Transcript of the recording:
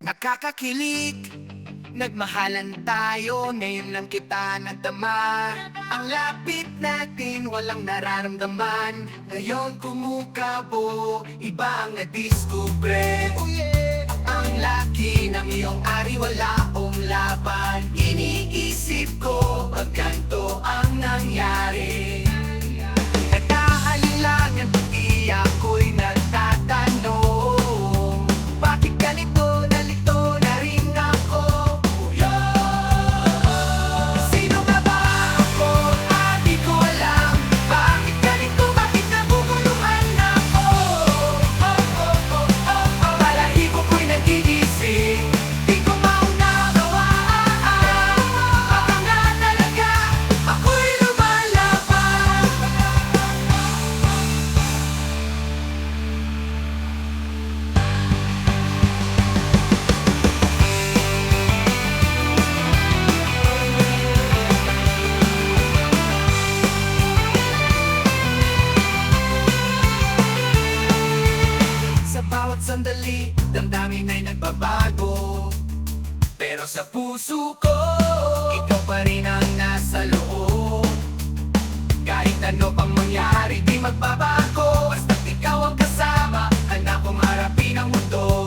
Nakakakilig, nagmahalan tayo, ngayon lang kita nadama. Ang lapit natin, walang nararamdaman. Ngayon kumukabo, iba ang nadiskubre. Ang laki ng iyong ari, wala akong laban. Iniisip ko, pag ganito ang nangyari. Nagkahalilangan, pati ako'y nagtatanong, bakit ganito, nalito na rin ako? Sino nga ba ako? Di ko alam. Bakit ganito, bakit nabubuluhan ako? Balahibo ko'y nag-iisip, di ko maunawaan. Baka nga talaga ako'y lumalaban. Sa bawat sandali, damdamin ay nagbabago. Pero sa puso ko, ikaw pa rin ang nasa loob. Kahit ano pang mangyari, di magbabago. Basta't ikaw ang kasama, handa kong harapin ang mundo.